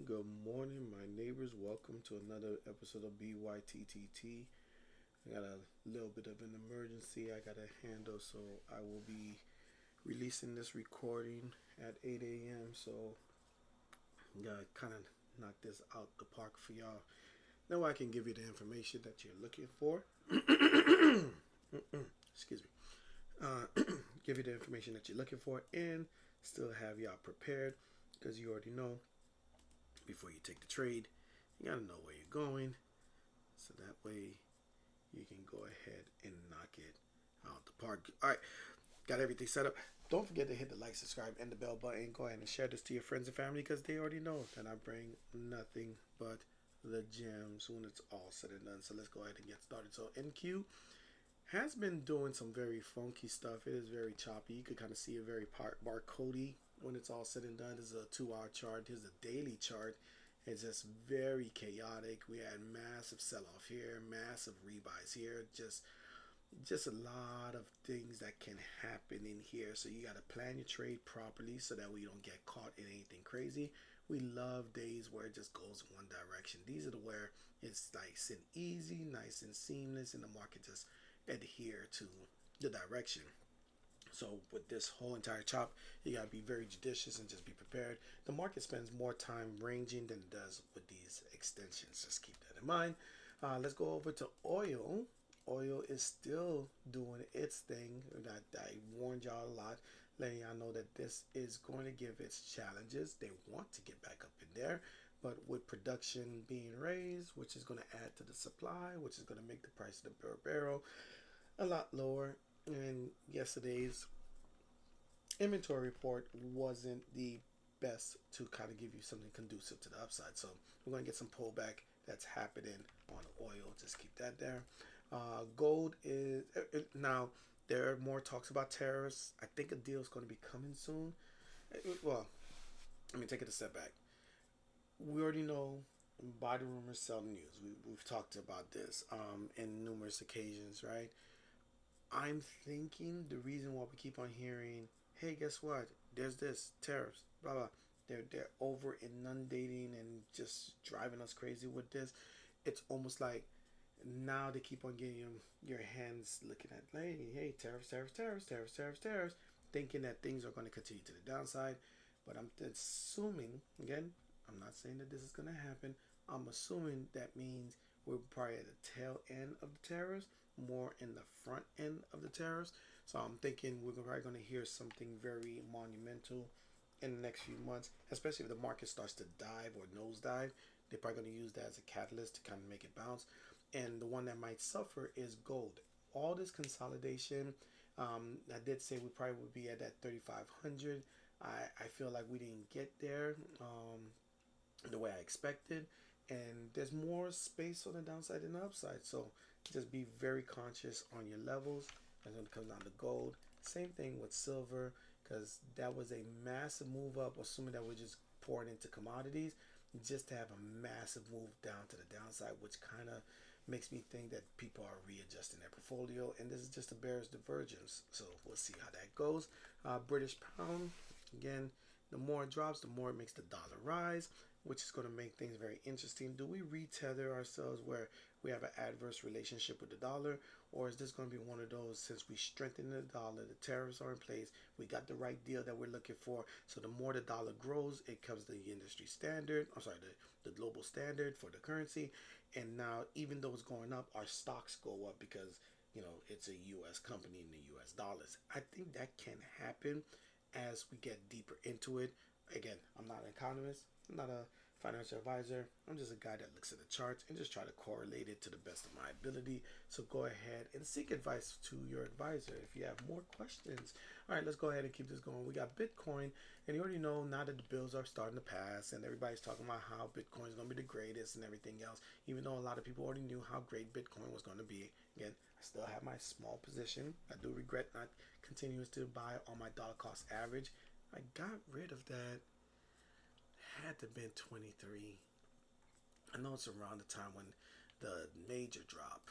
Good morning, my neighbors. Welcome to another episode of BYTTT. I got a little bit of an emergency I got to handle, so I will be releasing this recording at 8 a.m. So, I gotta kind of knock this out the park for y'all. Now, I can give you the information that you're looking for. Excuse me. Uh, give you the information that you're looking for and still have y'all prepared because you already know before you take the trade. You gotta know where you're going, so that way you can go ahead and knock it out the park. All right, got everything set up. Don't forget to hit the like, subscribe, and the bell button. Go ahead and share this to your friends and family because they already know that I bring nothing but the gems when it's all said and done. So let's go ahead and get started. So NQ has been doing some very funky stuff. It is very choppy. You could kind of see it very barcodey when it's all said and done. This is a 2-hour chart. Here's a daily chart. It's just very chaotic. We had massive sell-off here, massive rebuys here. Just a lot of things that can happen in here. So you got to plan your trade properly so that we don't get caught in anything crazy. We love days where it just goes in one direction. These are the where it's nice and easy, nice and seamless, and the market just adhere to the direction. So with this whole entire chop, you gotta be very judicious and just be prepared. The market spends more time ranging than it does with these extensions. Just keep that in mind. Let's go over to oil. Oil is still doing its thing. I warned y'all a lot, letting y'all know that this is going to give its challenges. They want to get back up in there, but with production being raised, which is going to add to the supply, which is going to make the price of the barrel a lot lower. And yesterday's inventory report wasn't the best to kind of give you something conducive to the upside. So we're going to get some pullback that's happening on oil. Just keep that there. Gold is now there are more talks about tariffs. I think a deal is going to be coming soon. Well, let me take it a step back. We already know buy the rumors, sell the news. We've talked about this in numerous occasions, right? I'm thinking the reason why we keep on hearing, hey, guess what? There's this tariffs, blah blah. They're over inundating and just driving us crazy with this. It's almost like now they keep on getting your hands looking at, hey, tariffs, thinking that things are going to continue to the downside. But I'm assuming, again, I'm not saying that this is going to happen. I'm assuming that means we're probably at the tail end of the tariffs, more in the front end of the tariffs. So I'm thinking we're probably going to hear something very monumental in the next few months, especially if the market starts to dive or nosedive. They're probably going to use that as a catalyst to kind of make it bounce. And the one that might suffer is gold. All this consolidation, I did say we probably would be at that 3,500. I feel like we didn't get there the way I expected. And there's more space on the downside than the upside. So just be very conscious on your levels. And when it comes down to gold, same thing with silver, because that was a massive move up, assuming that we're just pouring into commodities, just to have a massive move down to the downside, which kind of makes me think that people are readjusting their portfolio, and this is just a bearish divergence. So we'll see how that goes. British pound, again, the more it drops, the more it makes the dollar rise, which is going to make things very interesting. Do we retether ourselves where we have an adverse relationship with the dollar, or is this going to be one of those, since we strengthen the dollar, the tariffs are in place, we got the right deal that we're looking for, so the more the dollar grows, it comes to the industry standard, the global standard for the currency, and now even though it's going up, our stocks go up because it's a U.S. company in the U.S. dollars. I think that can happen as we get deeper into it. Again, I'm not an economist, I'm not a financial advisor. I'm just a guy that looks at the charts and just try to correlate it to the best of my ability. So go ahead and seek advice to your advisor if you have more questions. All right, let's go ahead and keep this going. We got Bitcoin, and you already know now that the bills are starting to pass and everybody's talking about how Bitcoin is going to be the greatest and everything else, even though a lot of people already knew how great Bitcoin was going to be. Again, I still have my small position. I do regret not continuing to buy on my dollar cost average. I got rid of that. Had to have been 23. I know it's around the time when the major drop.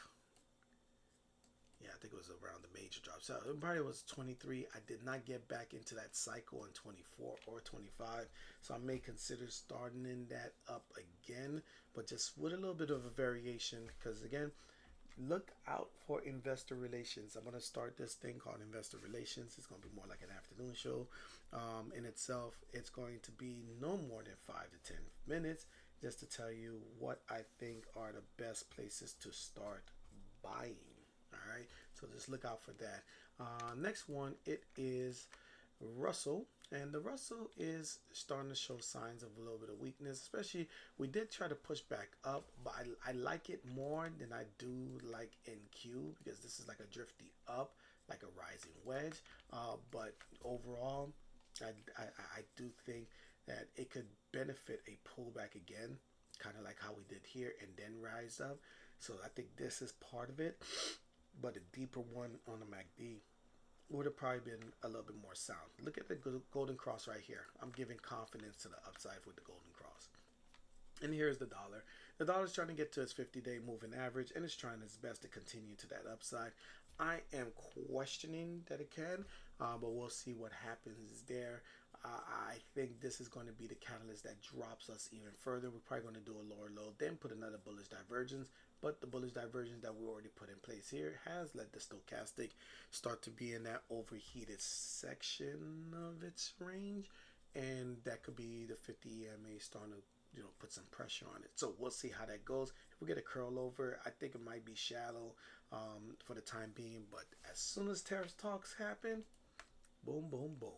Yeah, I think it was around the major drop. So it probably was 23. I did not get back into that cycle in 24 or 25. So I may consider starting in that up again, but just with a little bit of a variation. Because again, look out for investor relations. I'm going to start this thing called investor relations. It's going to be more like an afternoon show. In itself, it's going to be no more than 5 to 10 minutes just to tell you what I think are the best places to start buying. All right, so just look out for that. Next one, it is Russell, and the Russell is starting to show signs of a little bit of weakness. Especially, we did try to push back up, but I like it more than I do like NQ because this is like a drifty up, like a rising wedge. But overall, I do think that it could benefit a pullback again, kind of like how we did here, and then rise up. So I think this is part of it, but a deeper one on the MACD would have probably been a little bit more sound. Look at the golden cross right here. I'm giving confidence to the upside with the golden cross. And here's the dollar. The dollar's trying to get to its 50-day moving average, and it's trying its best to continue to that upside. I am questioning that it can, but we'll see what happens there. I think this is going to be the catalyst that drops us even further. We're probably going to do a lower low, then put another bullish divergence. But the bullish divergence that we already put in place here has let the stochastic start to be in that overheated section of its range. And that could be the 50 EMA starting to put some pressure on it. So we'll see how that goes. If we get a curl over, I think it might be shallow for the time being. But as soon as tariff talks happen, boom, boom, boom.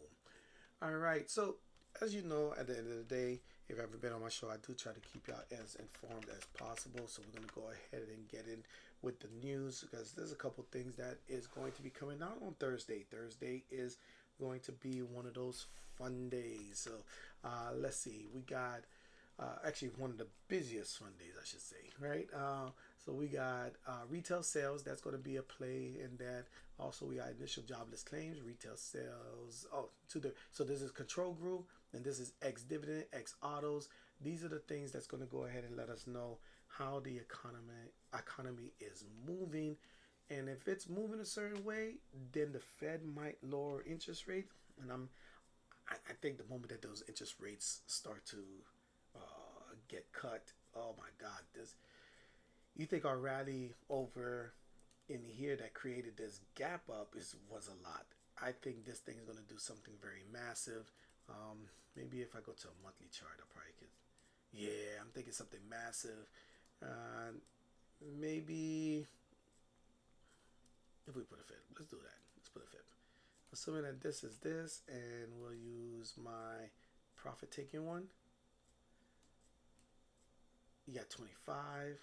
All right. So as you know, at the end of the day, if you've ever been on my show, I do try to keep y'all as informed as possible. So we're going to go ahead and get in with the news because there's a couple things that is going to be coming out on Thursday. Thursday is going to be one of those fun days. So let's see. We got actually one of the busiest fun days, I should say, right? So we got retail sales. That's going to be a play in that. Also, we got initial jobless claims, retail sales. So this is control group, and this is X dividend, X autos. These are the things that's going to go ahead and let us know how the economy is moving. And if it's moving a certain way, then the Fed might lower interest rates. And I think the moment that those interest rates start to get cut, oh my God, you think our rally over in here that created this gap up was a lot. I think this thing is going to do something very massive. Maybe if I go to a monthly chart, I probably could. Yeah, I'm thinking something massive. Maybe if we put a fib, let's do that. Let's put a fib. Assuming that this is this, and we'll use my profit taking one. You got 25,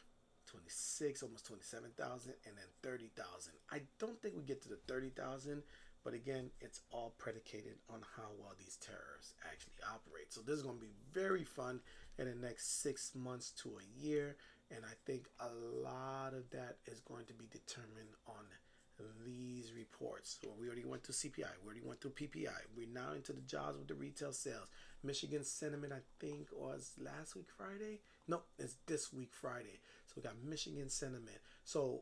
26, almost 27,000, and then 30,000. I don't think we get to the 30,000, but again, it's all predicated on how well these tariffs actually operate. So this is going to be very fun in the next 6 months to a year, and I think a lot of that is going to be determined on these reports. So we already went through CPI, we already went through PPI. We're now into the jobs with the retail sales. Michigan sentiment, I think, was last week Friday. No, it's this week Friday. So we got Michigan sentiment. So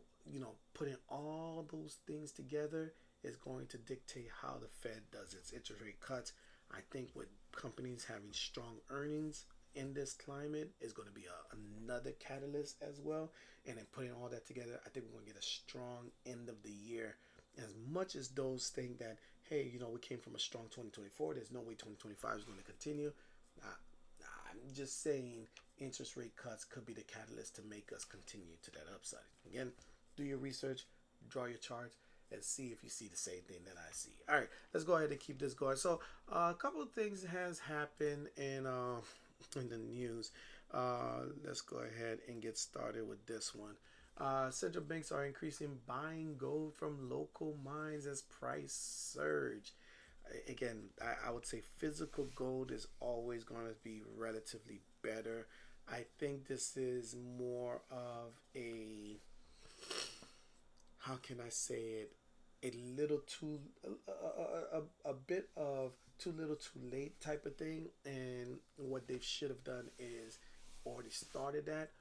putting all those things together is going to dictate how the Fed does its interest rate cuts. I think with companies having strong earnings in this climate is going to be another catalyst as well. And then putting all that together, I think we're going to get a strong end of the year. As much as those think that, hey, we came from a strong 2024, there's no way 2025 is going to continue. I'm just saying interest rate cuts could be the catalyst to make us continue to that upside. Again, do your research, draw your charts, and see if you see the same thing that I see. All right, let's go ahead and keep this going. So a couple of things has happened in the news. Let's go ahead and get started with this one. Central banks are increasing buying gold from local mines as price surge. Again, I would say physical gold is always going to be relatively better. I think this is more of a, how can I say it, a little too, a bit of too little too late type of thing. And what they should have done is already started that.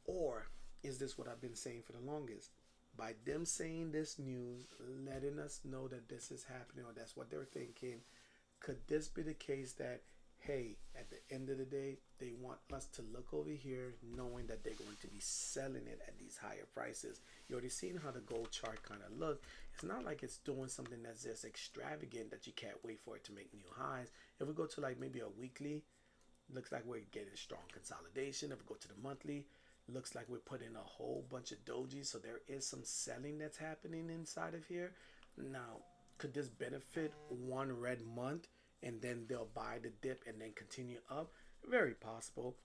Or is this what I've been saying for the longest? By them saying this news, letting us know that this is happening or that's what they're thinking, could this be the case that, hey, at the end of the day, they want us to look over here knowing that they're going to be selling it at these higher prices? You already seen how the gold chart kind of look. It's not like it's doing something that's just extravagant that you can't wait for it to make new highs. If we go to like maybe a weekly, looks like we're getting strong consolidation. If we go to the monthly, looks like we're putting a whole bunch of dojis. So there is some selling that's happening inside of here. Now, could this benefit one red month and then they'll buy the dip and then continue up? Very possible.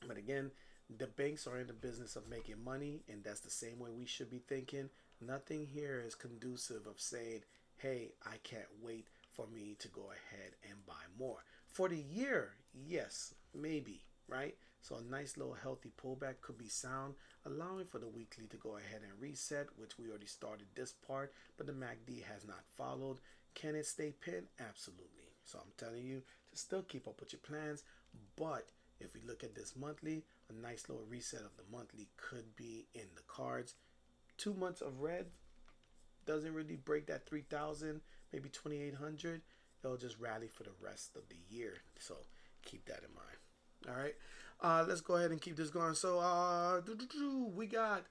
But again, the banks are in the business of making money, and that's the same way we should be thinking. Nothing here is conducive of saying, hey, I can't wait for me to go ahead and buy more. For the year, yes, maybe, right? So a nice little healthy pullback could be sound, allowing for the weekly to go ahead and reset, which we already started this part, but the MACD has not followed. Can it stay pinned? Absolutely. So I'm telling you to still keep up with your plans, but if we look at this monthly, a nice little reset of the monthly could be in the cards. 2 months of red doesn't really break that 3,000, maybe 2,800. It'll just rally for the rest of the year. So keep that in mind. All right. Let's go ahead and keep this going. So we got,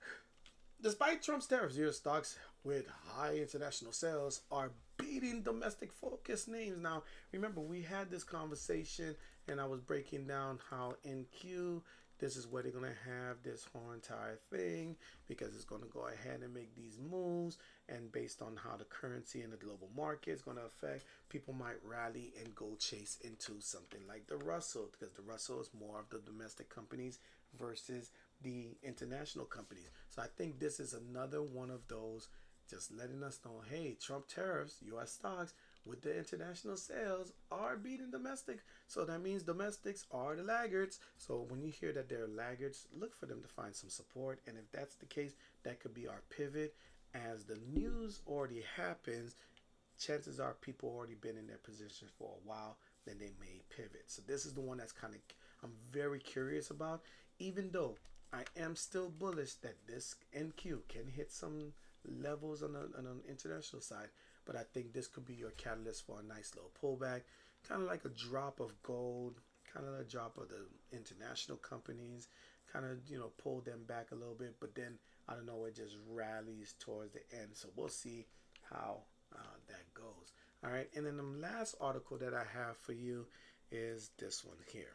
despite Trump's tariffs, U.S. stocks with high international sales are beating domestic focused names. Now, remember, we had this conversation and I was breaking down how NQ, this is where they're going to have this whole entire thing because it's going to go ahead and make these moves. And based on how the currency and the global market is going to affect, people might rally and go chase into something like the Russell, because the Russell is more of the domestic companies versus the international companies. So I think this is another one of those, just letting us know, hey, Trump tariffs, U.S. stocks with the international sales are beating domestic. So that means domestics are the laggards. So when you hear that they're laggards, look for them to find some support. And if that's the case, that could be our pivot. As the news already happens, chances are people already been in their positions for a while, then they may pivot. So this is the one that's kind of, I'm very curious about, even though I am still bullish that this NQ can hit some levels on an international side. But I think this could be your catalyst for a nice little pullback, kind of like a drop of gold, kind of a drop of the international companies, kind of, pull them back a little bit. But then, I don't know, it just rallies towards the end. So we'll see how that goes. All right. And then the last article that I have for you is this one here.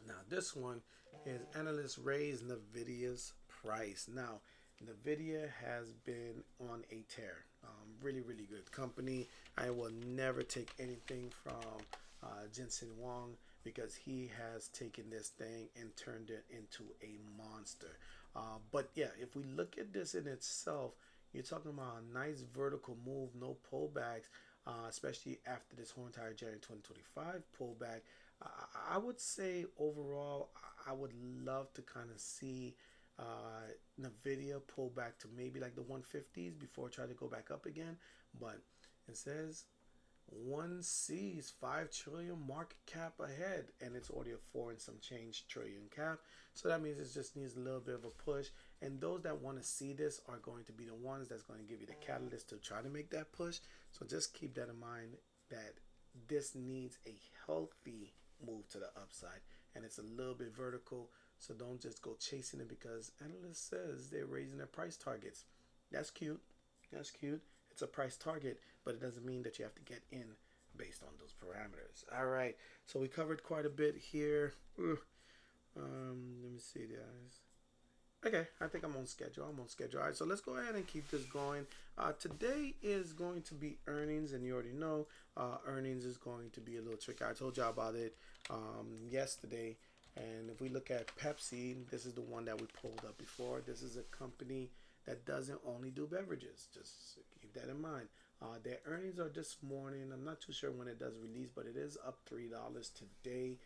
Now, this one is analysts raise NVIDIA's price. Now, NVIDIA has been on a tear. Really, really good company. I will never take anything from Jensen Huang because he has taken this thing and turned it into a monster. But yeah, if we look at this in itself, you're talking about a nice vertical move, no pullbacks, especially after this whole entire January 2025 pullback. I would say overall, I would love to kind of see NVIDIA pull back to maybe like the 150s before trying to go back up again. But it says one sees 5 trillion market cap ahead, and it's already a 4 and some change trillion cap. So that means it just needs a little bit of a push. And those that want to see this are going to be the ones that's going to give you the catalyst to try to make that push. So just keep that in mind that this needs a healthy move to the upside, and it's a little bit vertical. So don't just go chasing it because analyst says they're raising their price targets. That's cute. That's cute. It's a price target, but it doesn't mean that you have to get in based on those parameters. All right. So we covered quite a bit here. Let me see, guys. Okay, I think I'm on schedule. All right, so let's go ahead and keep this going. Today is going to be earnings, and you already know earnings is going to be a little tricky. I told y'all about it yesterday, And if we look at Pepsi, this is the one that we pulled up before. This is a company that doesn't only do beverages. Just keep that in mind. Their earnings are this morning. I'm not too sure when it does release, but it is up $3 today.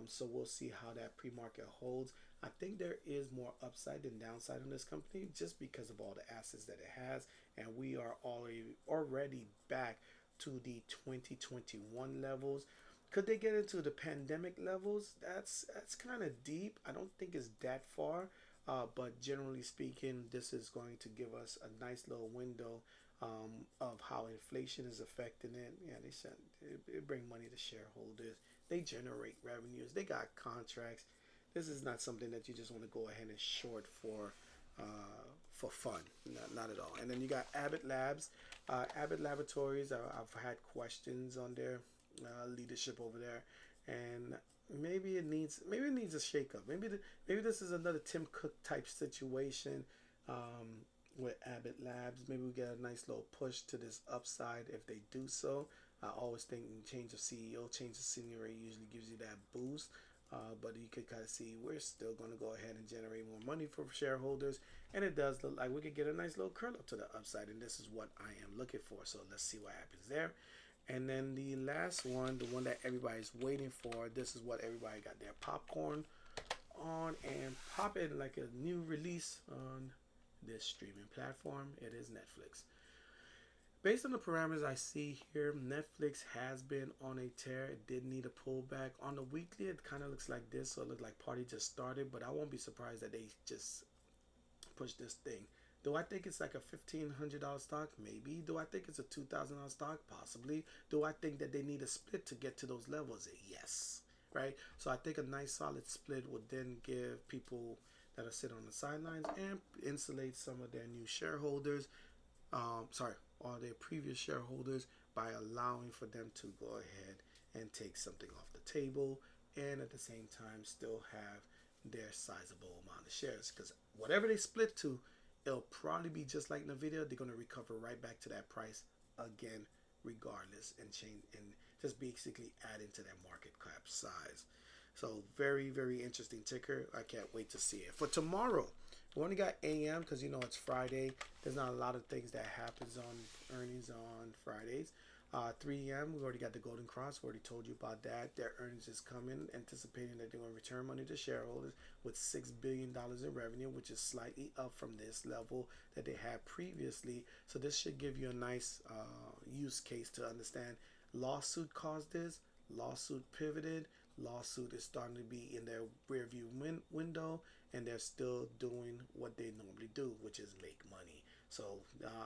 So we'll see how that pre-market holds. I think there is more upside than downside on this company just because of all the assets that it has, and we are already back to the 2021 levels. Could they get into the pandemic levels? That's kind of deep. I don't think it's that far, but generally speaking, this is going to give us a nice little window of how inflation is affecting it. Yeah, they said it bring money to shareholders. They generate revenues. They got contracts. This is not something that you just want to go ahead and short for fun. Not at all. And then you got Abbott Labs. Abbott Laboratories. I've had questions on their leadership over there, and maybe it needs a shakeup. Maybe this is another Tim Cook type situation with Abbott Labs. Maybe we get a nice little push to this upside if they do so. I always think change of CEO, change of scenery usually gives you that boost. But you could kind of see we're still going to go ahead and generate more money for shareholders, and it does look like we could get a nice little curl up to the upside, and this is what I am looking for. So let's see what happens there. And then the last one, the one that everybody's waiting for, this is what everybody got their popcorn on and popping like a new release on this streaming platform. It is Netflix. Based on the parameters I see here, Netflix has been on a tear. It did need a pullback. On the weekly, it kind of looks like this. So it looks like party just started, but I won't be surprised that they just push this thing. Do I think it's like a $1,500 stock? Maybe. Do I think it's a $2,000 stock? Possibly. Do I think that they need a split to get to those levels? Yes. Right? So I think a nice solid split would then give people that are sitting on the sidelines and insulate some of their new shareholders. Or their previous shareholders by allowing for them to go ahead and take something off the table and at the same time still have their sizable amount of shares. Because whatever they split to, it'll probably be just like Nvidia. They're going to recover right back to that price again, regardless, and change and just basically adding to their market cap size. So very, very interesting ticker. I can't wait to see it. For tomorrow, we only got AM because it's Friday. There's not a lot of things that happens on earnings on Fridays. 3 a.m. we already got the Golden Cross. We already told you about that. Their earnings is coming, anticipating that they're going to return money to shareholders with $6 billion in revenue, which is slightly up from this level that they had previously. So this should give you a nice use case to understand. Lawsuit caused this. Lawsuit pivoted. Lawsuit is starting to be in their rear view window, and they're still doing what they normally do, which is make money. So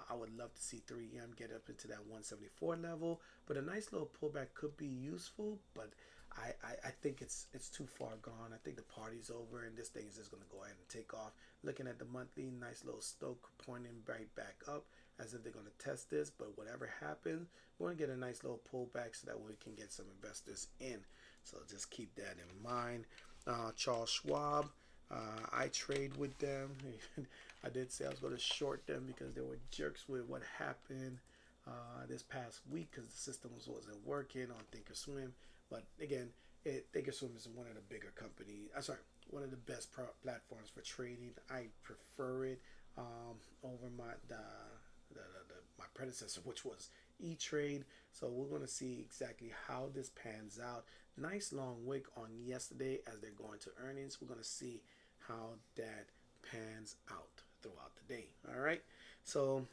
I would love to see 3M get up into that 174 level, but a nice little pullback could be useful, but I think it's too far gone. I think the party's over, and this thing is just going to go ahead and take off. Looking at the monthly, nice little stoke pointing right back up as if they're going to test this, but whatever happens, we're going to get a nice little pullback so that we can get some investors in. So just keep that in mind. Charles Schwab, I trade with them. I did say I was going to short them because they were jerks with what happened this past week because the system wasn't working on Thinkorswim. But again, Thinkorswim is one of the bigger companies. One of the best platforms for trading. I prefer it over my predecessor, which was E-Trade. So we're going to see exactly how this pans out. Nice long wick on yesterday as they're going to earnings. We're going to see how that pans out throughout the day. All right. So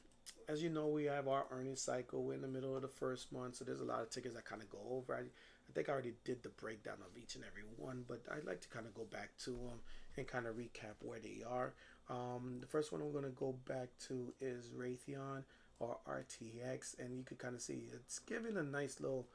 as you know, we have our earnings cycle. We're in the middle of the first month, so there's a lot of tickers I kind of go over. I think I already did the breakdown of each and every one, but I'd like to kind of go back to them and kind of recap where they are. The first one we're going to go back to is Raytheon or RTX, and you can kind of see it's giving a nice little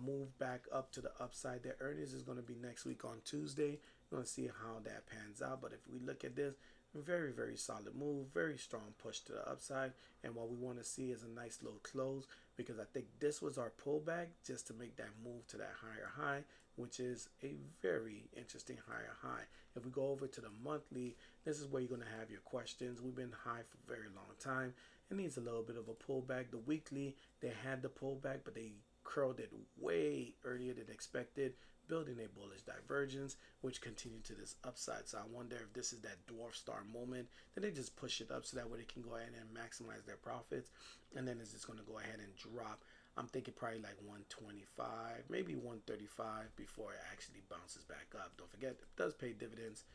move back up to the upside. Their earnings is going to be next week on Tuesday. We're going to see how that pans out, but if we look at this, very, very solid move, very strong push to the upside, and what we want to see is a nice little close, because I think this was our pullback just to make that move to that higher high, which is a very interesting higher high. If we go over to the monthly, this is where you're going to have your questions. We've been high for a very long time. It needs a little bit of a pullback. The weekly, they had the pullback, but they curled it way earlier than expected. building a bullish divergence, which continued to this upside. So I wonder if this is that dwarf star moment. Then they just push it up so that way they can go ahead and maximize their profits. And then it's just going to go ahead and drop. I'm thinking probably like 125, maybe 135 before it actually bounces back up. Don't forget, it does pay dividends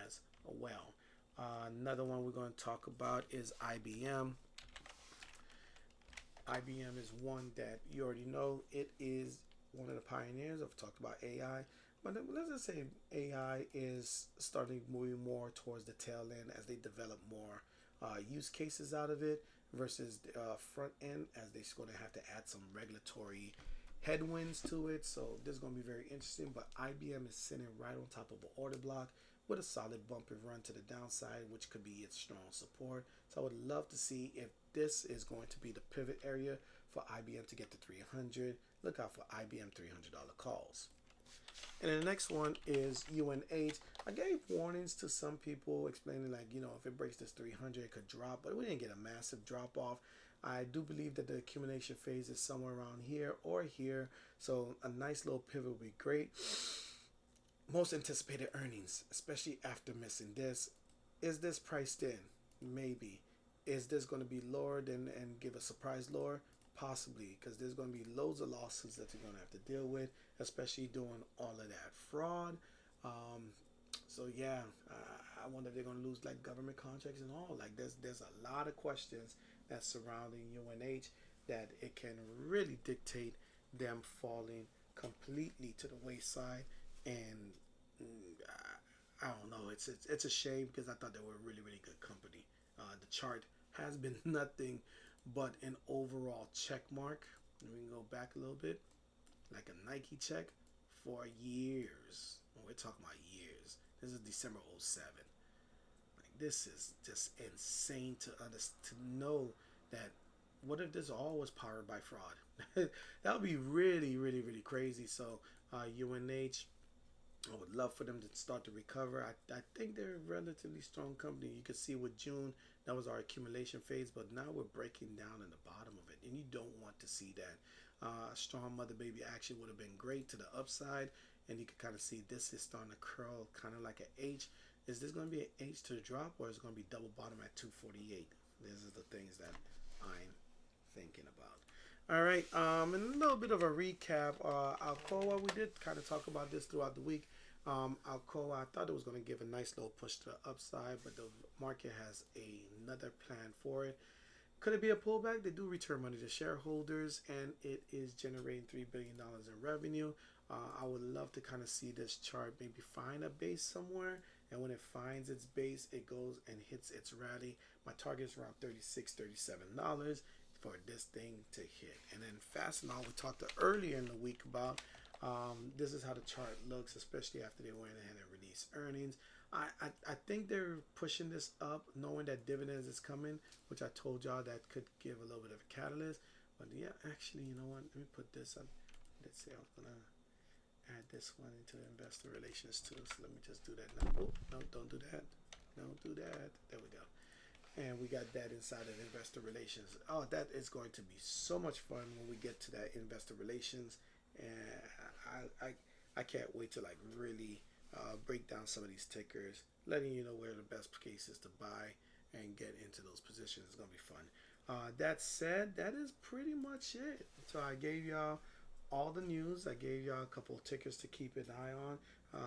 as well. Another one we're going to talk about is IBM. IBM is one that you already know. It is one of the pioneers. I've talked about AI, but let's just say AI is starting moving more towards the tail end as they develop more use cases out of it versus the front end, as they're going to have to add some regulatory headwinds to it. So this is going to be very interesting. But IBM is sitting right on top of an order block with a solid bump and run to the downside, which could be its strong support. So I would love to see if this is going to be the pivot area for IBM to get to 300. Look out for IBM $300 calls. And then the next one is UNH. I gave warnings to some people explaining, like, you know, if it breaks this 300, it could drop, but we didn't get a massive drop off. I do believe that the accumulation phase is somewhere around here or here. So a nice little pivot would be great. Most anticipated earnings, especially after missing this. Is this priced in? Maybe. Is this going to be lower and give a surprise lower? Possibly, because there's going to be loads of losses that you're going to have to deal with, especially doing all of that fraud. So yeah, I wonder if they're going to lose like government contracts and all. Like there's a lot of questions that's surrounding UNH that it can really dictate them falling completely to the wayside. And I don't know. It's a shame because I thought they were a really good company. The chart has been nothing but an overall check mark. And we can go back a little bit, like a Nike check for years. We're talking about years. This is December 07. Like this is just insane to know that. What if this all was powered by fraud? That would be really crazy. So UNH, I would love for them to start to recover. I think they're a relatively strong company. You can see with June, that was our accumulation phase, but now we're breaking down in the bottom of it, and you don't want to see that. Strong mother baby action would have been great to the upside, and you can kind of see this is starting to curl kind of like an H. Is this going to be an H to the drop, or is it going to be double bottom at 248? These are the things that I'm thinking about. All right, and a little bit of a recap. Alcoa, we did kind of talk about this throughout the week. Alcoa, I thought it was going to give a nice little push to the upside, but the market has another plan for it. Could it be a pullback? They do return money to shareholders, and it is generating $3 billion in revenue. I would love to kind of see this chart maybe find a base somewhere, and when it finds its base, it goes and hits its rally. My target is around $36, $37 for this thing to hit. And then Fastenal, we talked earlier in the week about. This is how the chart looks, especially after they went ahead and released earnings. I think they're pushing this up, knowing that dividends is coming, which I told y'all that could give a little bit of a catalyst. But yeah, actually, you know what? Let me put this up. Let's see. I'm gonna add this one into investor relations too. So let me just do that now. Oh, no, don't do that. Don't do that. There we go. And we got that inside of investor relations. Oh, that is going to be so much fun when we get to that investor relations. And I can't wait to like really break down some of these tickers, letting you know where the best cases to buy and get into those positions. It's gonna be fun. That said, that is pretty much it. So I gave y'all all the news. I gave y'all a couple of tickers to keep an eye on.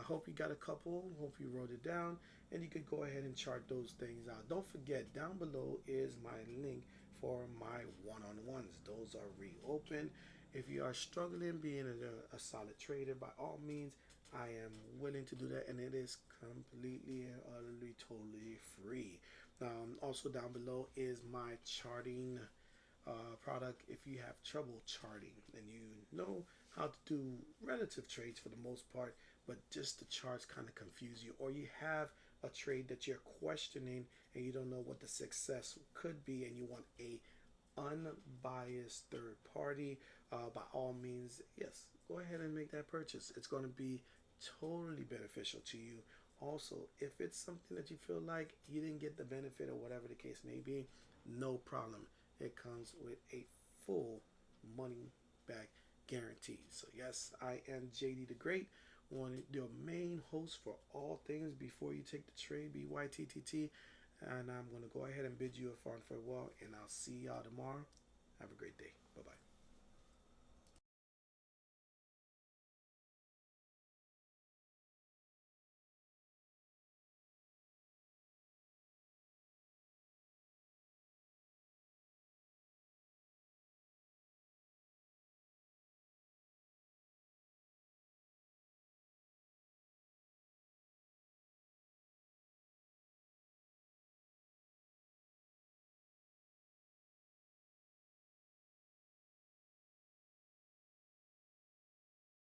Hope you got a couple. Hope you wrote it down, and you could go ahead and chart those things out. Don't forget, down below is my link for my one-on-ones. Those are reopened. If you are struggling being a solid trader, by all means, I am willing to do that, and it is completely and utterly totally free. Also down below is my charting product. If you have trouble charting and you know how to do relative trades for the most part, but just the charts kind of confuse you, or you have a trade that you're questioning and you don't know what the success could be, and you want a unbiased third party, by all means, yes, go ahead and make that purchase. It's going to be totally beneficial to you. Also, if it's something that you feel like you didn't get the benefit or whatever the case may be, no problem. It comes with a full money back guarantee. So yes, I am JD the Great one your main host for all things before you take the trade, BYTTT. And I'm going to go ahead and bid you a fond farewell, and I'll see y'all tomorrow. Have a great day. Bye bye.